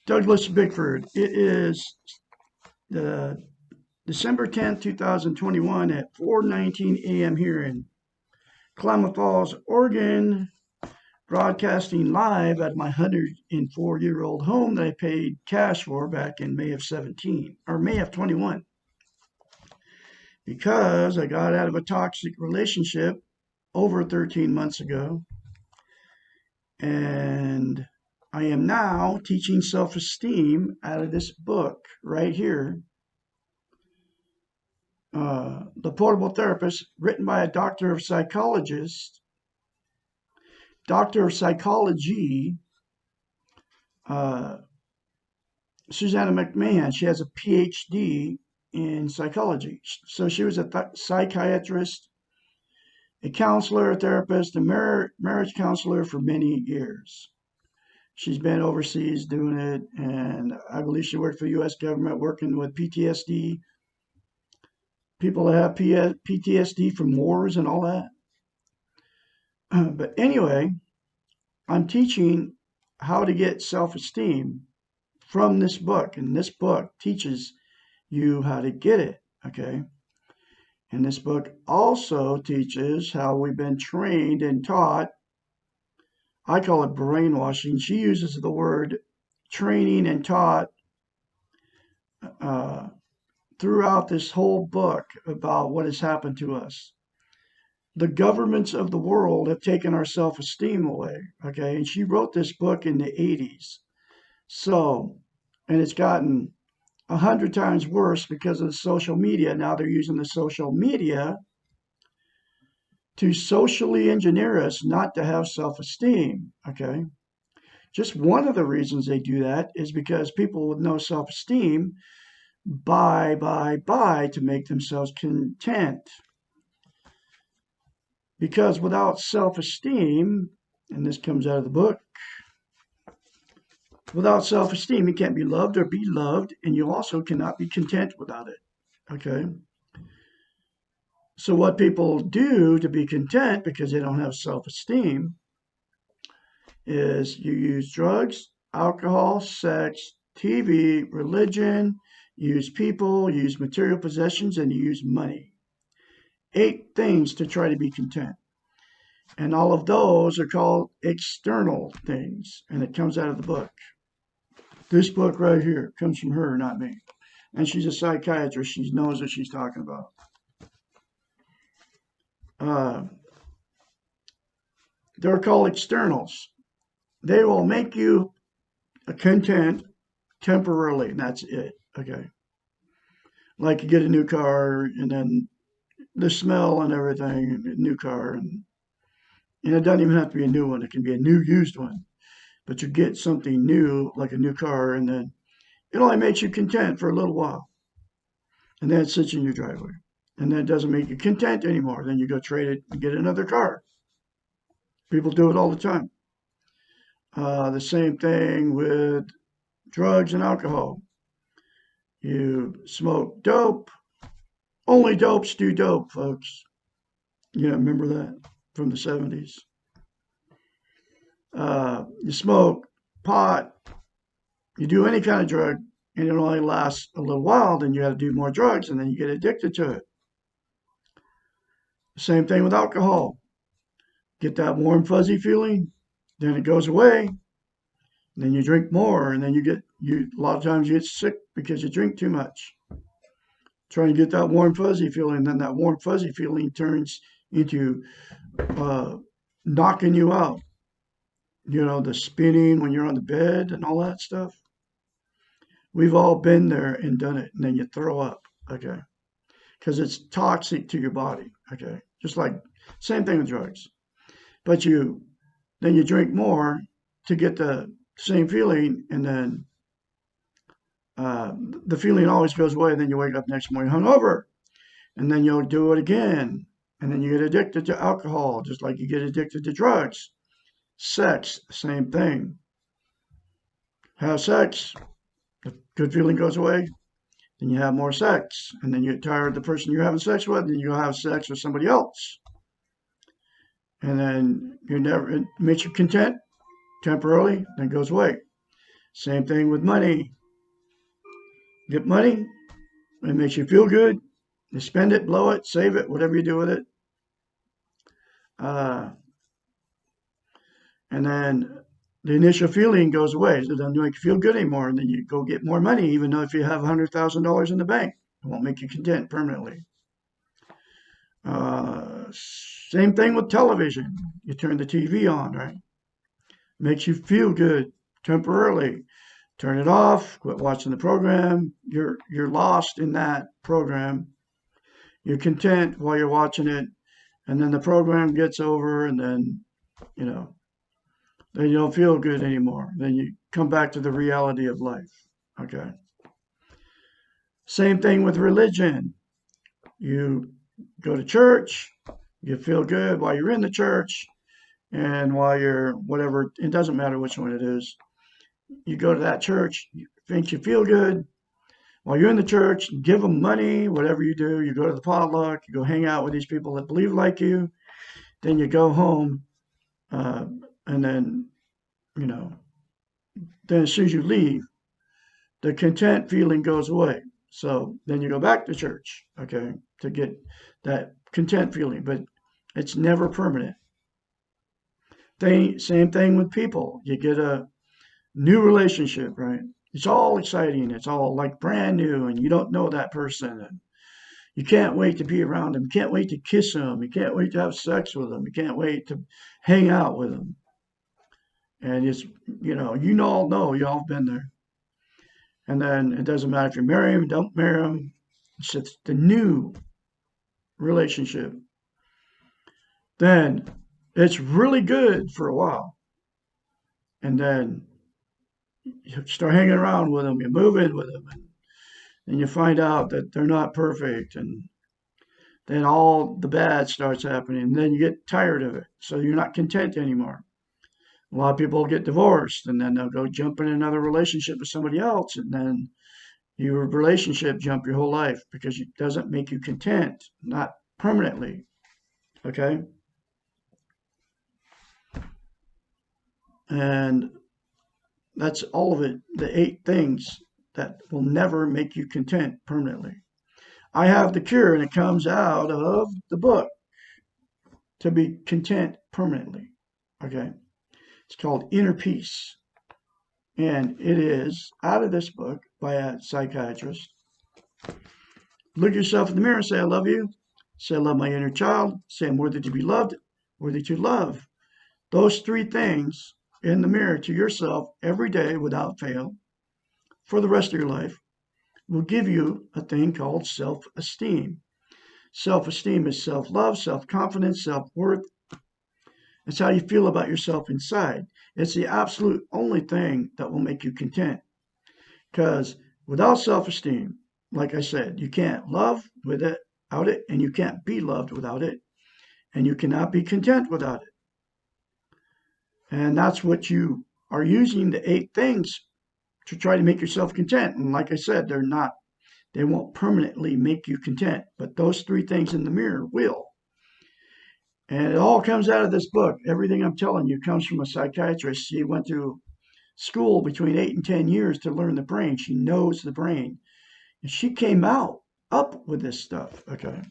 Douglas Bickford. It is the December 10th, 2021 at 4:19 a.m. here in Klamath Falls, Oregon, broadcasting live at my 104-year-old home that I paid cash for back in May of 17 or May of 21 because I got out of a toxic relationship over 13 months ago, and I am now teaching self-esteem out of this book right here, The Portable Therapist, written by a doctor of psychology, uh, Susanna McMahon. She has a PhD in psychology. So she was a psychiatrist, a counselor, a therapist, a marriage counselor for many years. She's been overseas doing it, and I believe she worked for the U.S. government working with PTSD, people that have PTSD from wars and all that. But anyway, I'm teaching how to get self-esteem from this book, and this book teaches you how to get it, okay? And this book also teaches how we've been trained and taught. I call it brainwashing. She uses the word training and taught uh, throughout this whole book about what has happened to us. The governments of the world have taken our self-esteem away, okay? And she wrote this book in the 80s. So, and it's gotten 100 times worse because of the social media. Now they're using the social media to socially engineer us not to have self-esteem, okay? Just one of the reasons they do that is because people with no self-esteem buy to make themselves content. Because without self-esteem, and this comes out of the book, without self-esteem, you can't be loved or be loved, and you also cannot be content without it, okay? So what people do to be content because they don't have self-esteem is you use drugs, alcohol, sex, TV, religion, you use people, you use material possessions, and you use money. 8 things to try to be content. And all of those are called external things. And it comes out of the book. This book right here comes from her, not me. And she's a psychiatrist. She knows what she's talking about. They're called externals. They will make you content temporarily, and that's it. Okay. Like you get a new car, and then the smell and everything, a new car, and it doesn't even have to be a new one. It can be a new used one. But you get something new, like a new car, and then it only makes you content for a little while. And then it sits in your driveway. And then it doesn't make you content anymore. Then you go trade it and get another car. People do it all the time. The same thing with drugs and alcohol. You smoke dope. Only dopes do dope, folks. You know, remember that from the 70s. You smoke pot. You do any kind of drug, and it only lasts a little while. Then you got to do more drugs, and then you get addicted to it. Same thing with alcohol. Get that warm, fuzzy feeling, then it goes away. Then you drink more, and then a lot of times you get sick because you drink too much. Trying to get that warm, fuzzy feeling, then that warm, fuzzy feeling turns into knocking you out. You know, the spinning when you're on the bed and all that stuff. We've all been there and done it, and then you throw up, okay? Because it's toxic to your body, okay? Just like, same thing with drugs. But then you drink more to get the same feeling, and then the feeling always goes away, and then you wake up next morning hungover, and then you'll do it again, and then you get addicted to alcohol, just like you get addicted to drugs. Sex, same thing. Have sex, the good feeling goes away, then you have more sex, and then you get tired of the person you're having sex with, and you go have sex with somebody else. And then it makes you content temporarily, then goes away. Same thing with money. Get money, it makes you feel good. You spend it, blow it, save it, whatever you do with it. Uh, and then the initial feeling goes away. So it doesn't make you feel good anymore. And then you go get more money, even though if you have $100,000 in the bank, it won't make you content permanently. Same thing with television. You turn the TV on, right? Makes you feel good temporarily. Turn it off, quit watching the program. You're lost in that program. You're content while you're watching it, and then the program gets over, and then you know, then you don't feel good anymore. Then you come back to the reality of life. Okay. Same thing with religion. You go to church, you feel good while you're in the church, and while you're whatever, it doesn't matter which one it is. You go to that church, you think you feel good while you're in the church, give them money, whatever you do. You go to the potluck, you go hang out with these people that believe like you, then you go home, uh, and then, you know, then as soon as you leave, the content feeling goes away. So then you go back to church, okay, to get that content feeling, but it's never permanent. Same thing with people. You get a new relationship, right? It's all exciting. It's all like brand new, and you don't know that person, and you can't wait to be around them. You can't wait to kiss them. You can't wait to have sex with them. You can't wait to hang out with them. And it's, you all know, you all been there. And then it doesn't matter if you marry them, don't marry them. It's just the new relationship. Then it's really good for a while. And then you start hanging around with them, you move in with them, and you find out that they're not perfect. And then all the bad starts happening. And then you get tired of it. So you're not content anymore. A lot of people get divorced, and then they'll go jump in another relationship with somebody else. And then your relationship jump your whole life because it doesn't make you content, not permanently. Okay? And that's all of it, the 8 things that will never make you content permanently. I have the cure, and it comes out of the book to be content permanently. Okay? It's called Inner Peace. And it is out of this book by a psychiatrist. Look yourself in the mirror and say, I love you. Say, I love my inner child. Say, I'm worthy to be loved, worthy to love. Those 3 things in the mirror to yourself every day without fail for the rest of your life will give you a thing called self-esteem. Self-esteem is self-love, self-confidence, self-worth. It's how you feel about yourself inside. It's the absolute only thing that will make you content. Because without self-esteem, like I said, you can't love without it, and you can't be loved without it, and you cannot be content without it. And that's what you are using the 8 things to try to make yourself content. And like I said, they won't permanently make you content, but those 3 things in the mirror will. And it all comes out of this book. Everything I'm telling you comes from a psychiatrist. She went to school between 8 and 10 years to learn the brain. She knows the brain. And she came up with this stuff. Okay.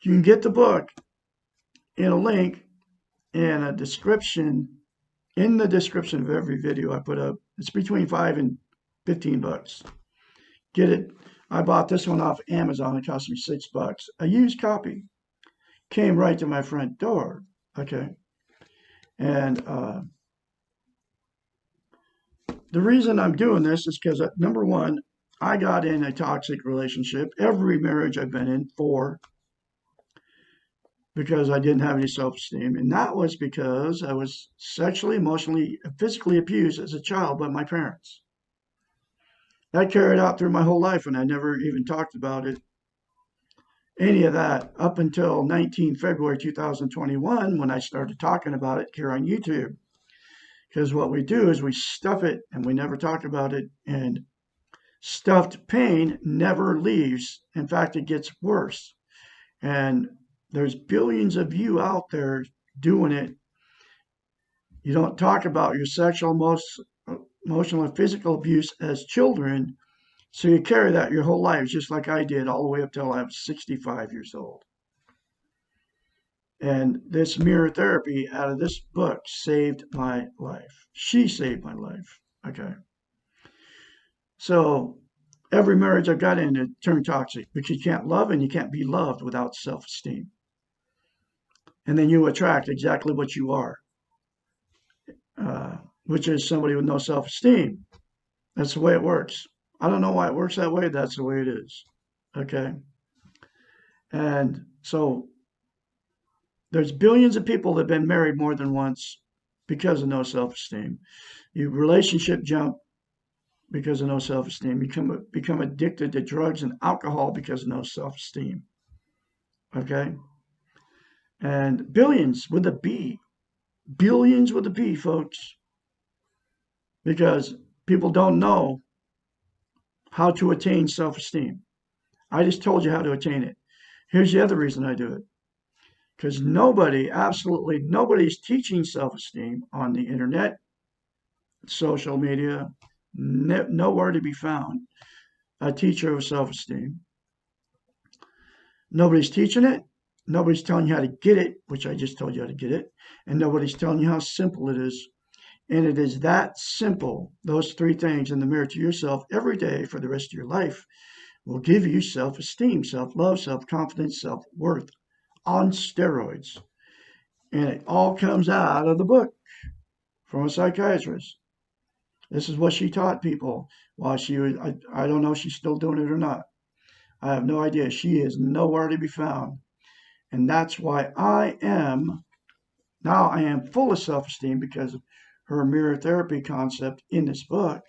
You can get the book in a link in a description, in the description of every video I put up. It's between $5 and $15. Get it. I bought this one off Amazon. It cost me $6. A used copy. Came right to my front door. Okay. And the reason I'm doing this is because, number one, I got in a toxic relationship. Every marriage I've been in, 4, because I didn't have any self-esteem. And that was because I was sexually, emotionally, and physically abused as a child by my parents. That carried out through my whole life, and I never even talked about it, any of that, up until February 2021, when I started talking about it here on YouTube. Because what we do is we stuff it and we never talk about it, and stuffed pain never leaves. In fact, it gets worse. And there's billions of you out there doing it. You don't talk about your sexual, emotional, and physical abuse as children, so you carry that your whole life, just like I did, all the way up till I was 65 years old. And this mirror therapy out of this book saved my life. She saved my life. Okay. So every marriage I've got in it turned toxic because you can't love and you can't be loved without self-esteem. And then you attract exactly what you are, uh, which is somebody with no self-esteem. That's the way it works. I don't know why it works that way. That's the way it is. Okay. And so there's billions of people that have been married more than once because of no self-esteem. You relationship jump because of no self-esteem. You become addicted to drugs and alcohol because of no self-esteem. Okay? And billions with a B. Billions with a B, folks. Because people don't know how to attain self-esteem. I just told you how to attain it. Here's the other reason I do it. Because nobody, absolutely nobody is teaching self-esteem on the internet, social media, nowhere to be found. A teacher of self-esteem. Nobody's teaching it. Nobody's telling you how to get it, which I just told you how to get it. And nobody's telling you how simple it is. And it is that simple. Those three things in the mirror to yourself every day for the rest of your life will give you self-esteem, self-love, self-confidence, self-worth on steroids. And it all comes out of the book from a psychiatrist. This is what she taught people while she was, I don't know if she's still doing it or not. I have no idea. She is nowhere to be found. And that's why I am full of self-esteem because of her mirror therapy concept in this book,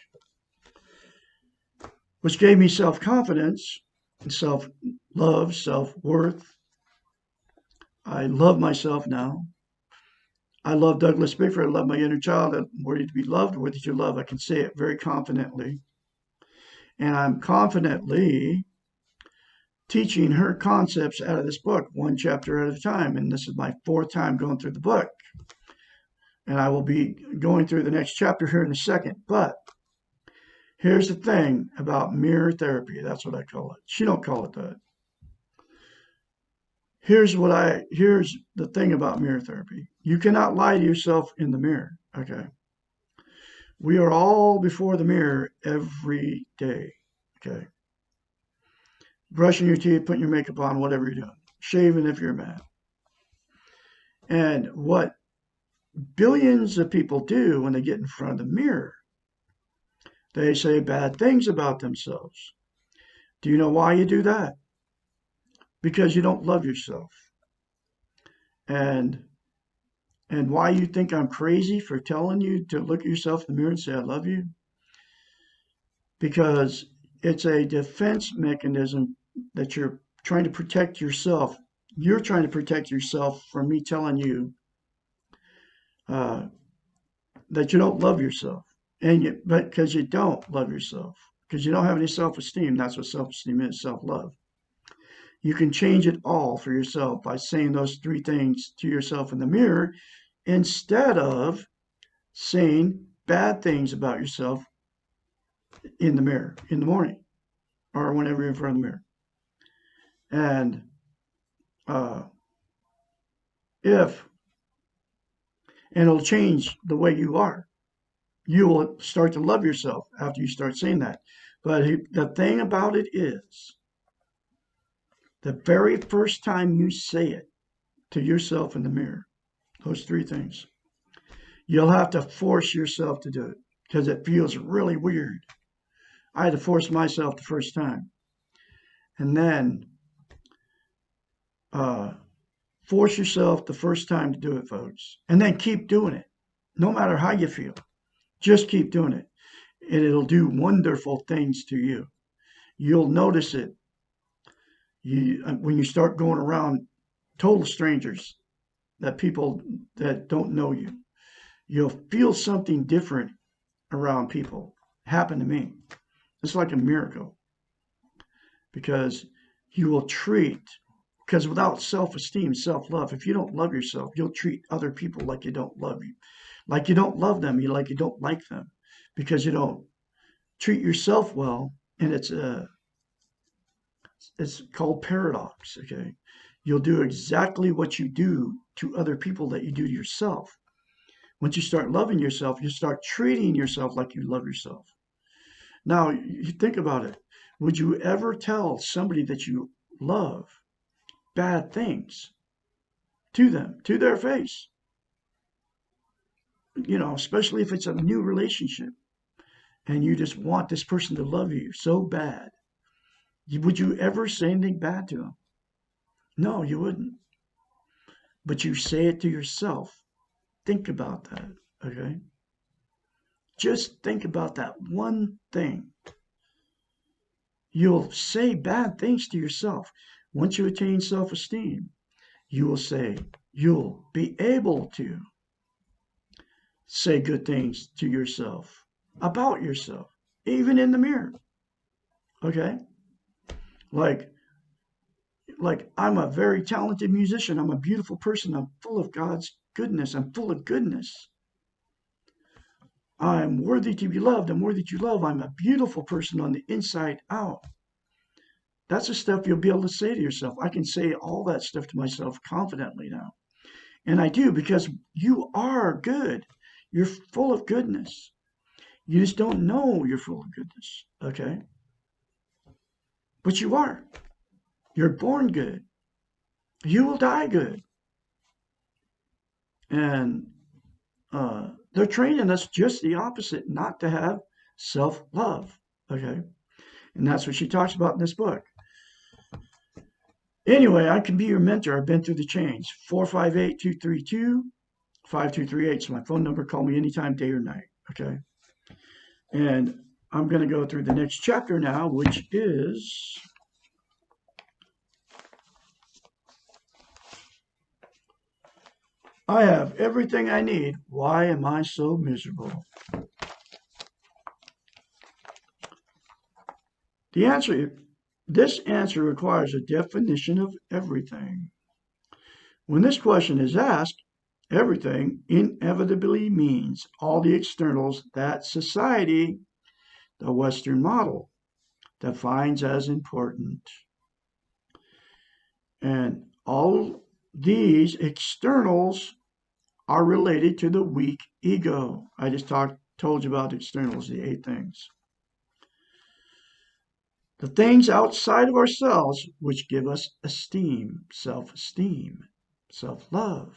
which gave me self-confidence, self-love, self-worth. I love myself now. I love Douglas Bickford. I love my inner child. I'm worthy to be loved, worthy to love. I can say it very confidently. And I'm confidently teaching her concepts out of this book, one chapter at a time. And this is my fourth time going through the book. And I will be going through the next chapter here in a second. But here's the thing about mirror therapy. That's what I call it. She don't call it that. Here's the thing about mirror therapy. You cannot lie to yourself in the mirror. Okay. We are all before the mirror every day. Okay. Brushing your teeth, putting your makeup on, whatever you're doing. Shaving if you're a man. And what billions of people do when they get in front of the mirror, they say bad things about themselves. Do you know why you do that? Because you don't love yourself. And why you think I'm crazy for telling you to look at yourself in the mirror and say I love you? Because it's a defense mechanism that you're trying to protect yourself. You're trying to protect yourself from me telling you that you don't love yourself, but because you don't love yourself, because you don't have any self-esteem. That's what self-esteem is, self-love. You can change it all for yourself by saying those three things to yourself in the mirror instead of saying bad things about yourself in the mirror in the morning or whenever you're in front of the mirror. And it'll change the way you are. You will start to love yourself after you start saying that. But the thing about it is, the very first time you say it to yourself in the mirror, those three things, you'll have to force yourself to do it because it feels really weird. I had to force myself the first time. And then force yourself the first time to do it, folks. And then keep doing it, no matter how you feel. Just keep doing it. And it'll do wonderful things to you. You'll notice it when you start going around total strangers, that people that don't know you. You'll feel something different around people. It happened to me. It's like a miracle because you will because without self-esteem, self-love, if you don't love yourself, you'll treat other people like you don't love you. Like you don't love them, you don't like them because you don't treat yourself well, and it's called paradox, okay? You'll do exactly what you do to other people that you do to yourself. Once you start loving yourself, you start treating yourself like you love yourself. Now, you think about it. Would you ever tell somebody that you love bad things to them, to their face? Especially if it's a new relationship and you just want this person to love you so bad. Would you ever say anything bad to them? No, you wouldn't. But you say it to yourself. Think about that, okay? Just think about that one thing. You'll say bad things to yourself. Once you attain self-esteem, you'll be able to say good things to yourself, about yourself, even in the mirror, okay? Like, like I'm a very talented musician. I'm a beautiful person. I'm full of God's goodness. I'm full of goodness. I'm worthy to be loved. I'm worthy to love. I'm a beautiful person on the inside out. That's the stuff you'll be able to say to yourself. I can say all that stuff to myself confidently now. And I do because you are good. You're full of goodness. You just don't know you're full of goodness, okay? But you are. You're born good. You will die good. And they're training us just the opposite, not to have self-love, okay? And that's what she talks about in this book. Anyway, I can be your mentor. I've been through the change. 458-232-5238 is my phone number. Call me anytime, day or night, okay? And I'm going to go through the next chapter now, which is I have everything I need. Why am I so miserable? This answer requires a definition of everything. When this question is asked, everything inevitably means all the externals that society, the Western model, defines as important. And all these externals are related to the weak ego. I just told you about externals, the 8 things. The things outside of ourselves which give us esteem, self-love.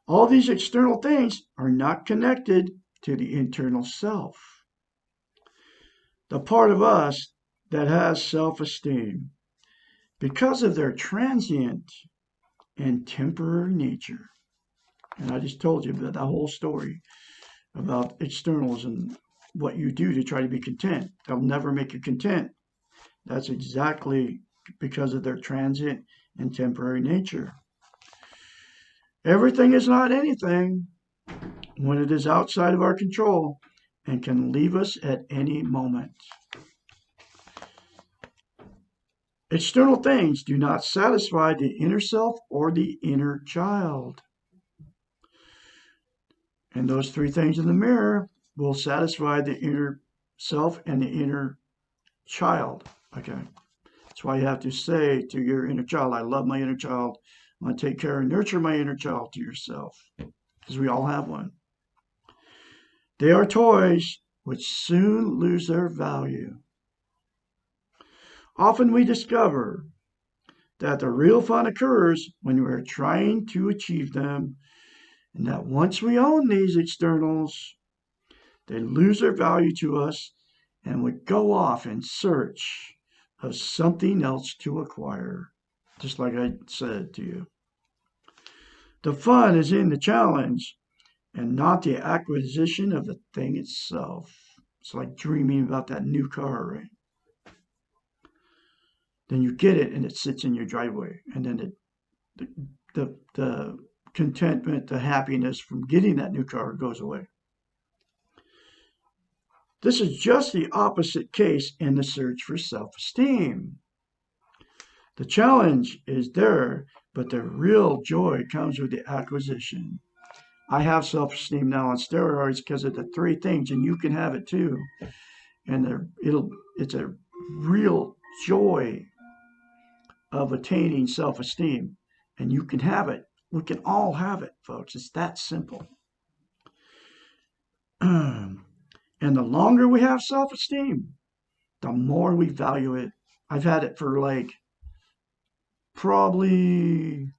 All these external things are not connected to the internal self, the part of us that has self-esteem, because of their transient and temporary nature. And I just told you about that whole story about externals and what you do to try to be content. They'll never make you content. That's exactly because of their transient and temporary nature. Everything is not anything when it is outside of our control and can leave us at any moment. External things do not satisfy the inner self or the inner child. And those 3 things in the mirror will satisfy the inner self and the inner child. Okay. That's why you have to say to your inner child, I love my inner child. I'm going to take care and nurture my inner child to yourself. Because we all have one. They are toys which soon lose their value. Often we discover that the real fun occurs when we are trying to achieve them, and that once we own these externals, they lose their value to us, and we go off in search of something else to acquire, just like I said to you. The fun is in the challenge and not the acquisition of the thing itself. It's like dreaming about that new car, right? Then you get it and it sits in your driveway, and then the contentment, the happiness from getting that new car goes away. This is just the opposite case in the search for self-esteem. The challenge is there, but the real joy comes with the acquisition. I have self-esteem now on steroids because of the three things, and you can have it too. And it's a real joy of attaining self-esteem, and you can have it. We can all have it, folks. It's that simple. And the longer we have self-esteem, the more we value it. I've had it for like probably,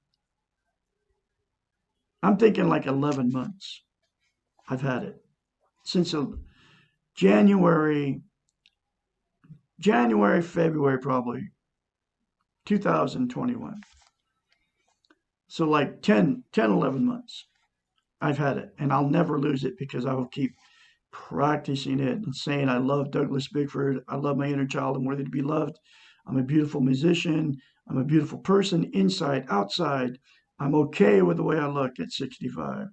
I'm thinking like 11 months. I've had it since January, February, probably 2021. So like 11 months I've had it, and I'll never lose it because I will keep practicing it and saying, I love Douglas Bickford. I love my inner child. I'm worthy to be loved. I'm a beautiful musician. I'm a beautiful person, inside, outside. I'm okay with the way I look at 65.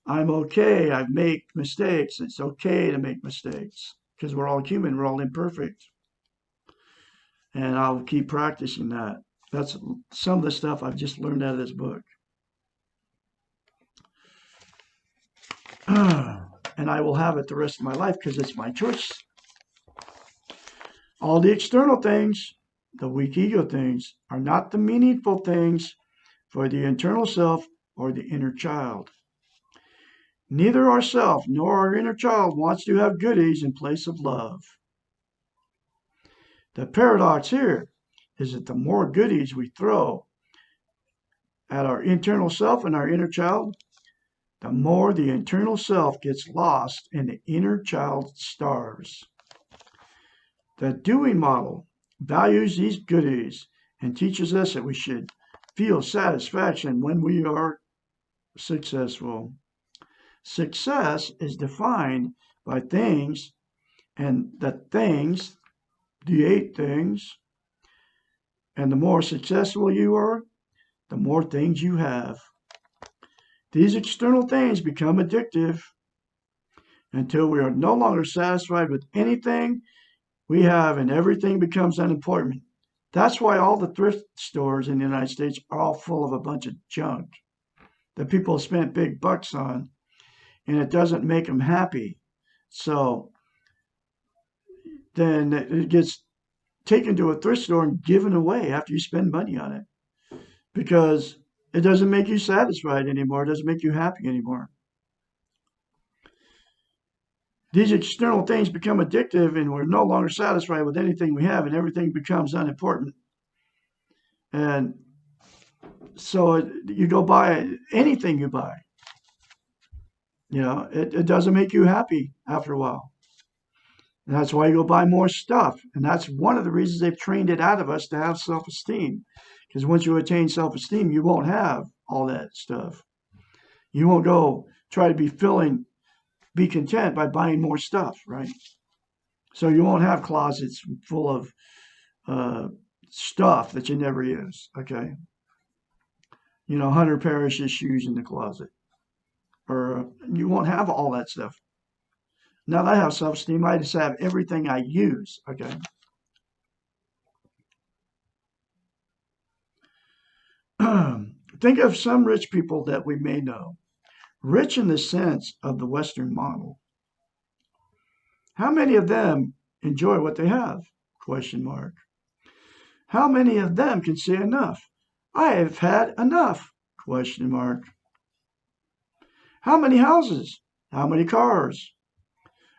I'm okay. I make mistakes. It's okay to make mistakes because we're all human. We're all imperfect. And I'll keep practicing that. That's some of the stuff I've just learned out of this book. And I will have it the rest of my life because it's my choice. All the external things, the weak ego things, are not the meaningful things for the internal self or the inner child. Neither ourself nor our inner child wants to have goodies in place of love. The paradox here is that the more goodies we throw at our internal self and our inner child, the more the internal self gets lost and the inner child starves. The doing model values these goodies and teaches us that we should feel satisfaction when we are successful. Success is defined by things, and the things, the 8 things, and the more successful you are, the more things you have. These external things become addictive until we are no longer satisfied with anything we have and everything becomes unimportant. That's why all the thrift stores in the United States are all full of a bunch of junk that people spent big bucks on, and it doesn't make them happy. So then it gets taken to a thrift store and given away after you spend money on it because it doesn't make you satisfied anymore. It doesn't make you happy anymore. These external things become addictive and we're no longer satisfied with anything we have and everything becomes unimportant. And so you go buy anything you buy. You know, it doesn't make you happy after a while. And that's why you go buy more stuff. And that's one of the reasons they've trained it out of us to have self-esteem. Because once you attain self-esteem, you won't have all that stuff. You won't go try to be content by buying more stuff, right? So you won't have closets full of stuff that you never use, okay? 100 pairs of shoes in the closet. Or you won't have all that stuff. Now that I have self-esteem, I just have everything I use, okay? Think of some rich people that we may know. Rich in the sense of the Western model. How many of them enjoy what they have? Question mark. How many of them can say enough? I have had enough? Question mark. How many houses? How many cars?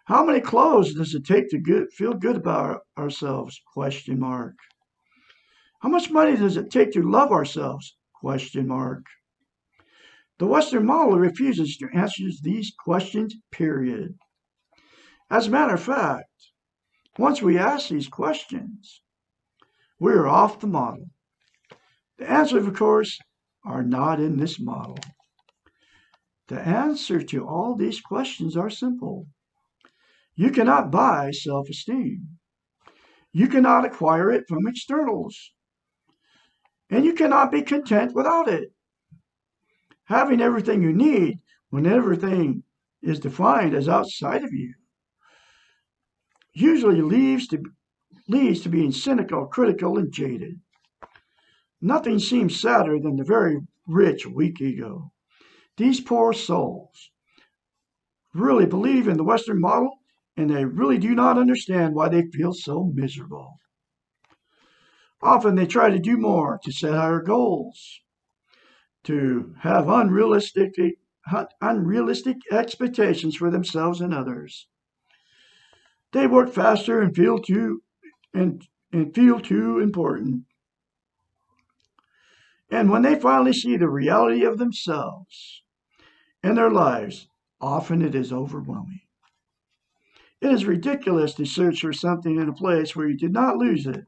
How many clothes does it take to feel good about ourselves? Question mark. How much money does it take to love ourselves? Question mark. The Western model refuses to answer these questions, period. As a matter of fact, once we ask these questions, we are off the model. The answers, of course, are not in this model. The answer to all these questions are simple. You cannot buy self-esteem. You cannot acquire it from externals. And you cannot be content without it. Having everything you need when everything is defined as outside of you usually leads to being cynical, critical, and jaded. Nothing seems sadder than the very rich, weak ego. These poor souls really believe in the Western model, and they really do not understand why they feel so miserable. Often they try to do more, to set higher goals, to have unrealistic expectations for themselves and others. They work faster and feel too important. And when they finally see the reality of themselves and their lives, often it is overwhelming. It is ridiculous to search for something in a place where you did not lose it.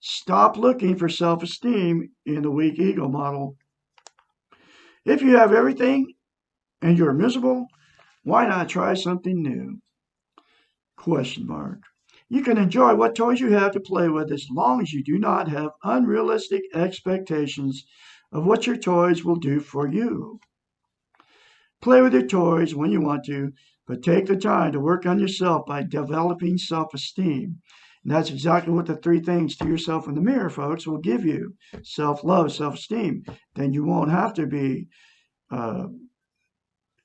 Stop looking for self-esteem in the weak ego model. If you have everything and you're miserable, why not try something new? Question mark. You can enjoy what toys you have to play with as long as you do not have unrealistic expectations of what your toys will do for you. Play with your toys when you want to, but take the time to work on yourself by developing self-esteem. And that's exactly what the 3 things to yourself in the mirror, folks, will give you. Self-love, self-esteem. Then you won't have to be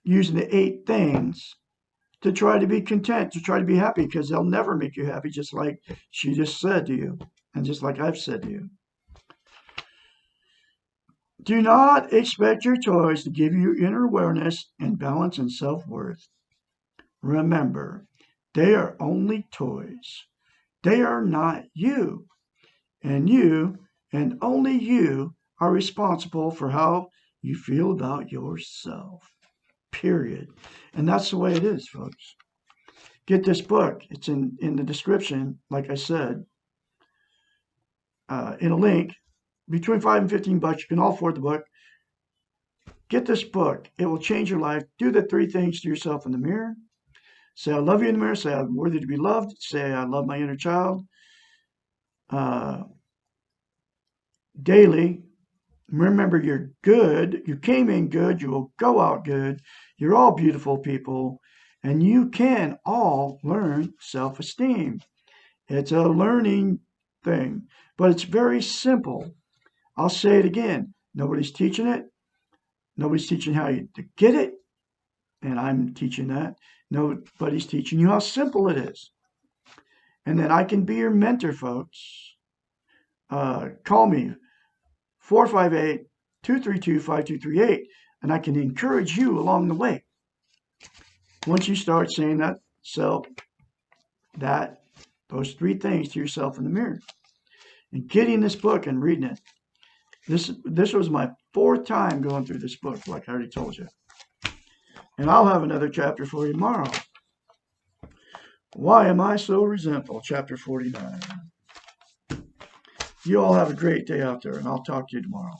using the 8 things to try to be content, to try to be happy, because they'll never make you happy, just like she just said to you, and just like I've said to you. Do not expect your toys to give you inner awareness and balance and self-worth. Remember, they are only toys. They are not you. You, and only you, are responsible for how you feel about yourself. Period. And that's the way it is, folks. Get this book. It's in the description, like I said, in a link. Between $5 and $15, you can all afford the book. Get this book. It will change your life. Do the 3 things to yourself in the mirror. Say, I love you in the mirror. Say, I'm worthy to be loved. Say, I love my inner child. Daily. Remember, you're good. You came in good. You will go out good. You're all beautiful people. And you can all learn self-esteem. It's a learning thing, but it's very simple. I'll say it again. Nobody's teaching it. Nobody's teaching how to get it. And I'm teaching that. Nobody's teaching you how simple it is. And then I can be your mentor, folks. Call me, 458-232-5238, and I can encourage you along the way. Once you start saying those 3 things to yourself in the mirror, and getting this book and reading it. This was my 4th time going through this book, like I already told you. And I'll have another chapter for you tomorrow. Why am I so resentful? Chapter 49. You all have a great day out there, and I'll talk to you tomorrow.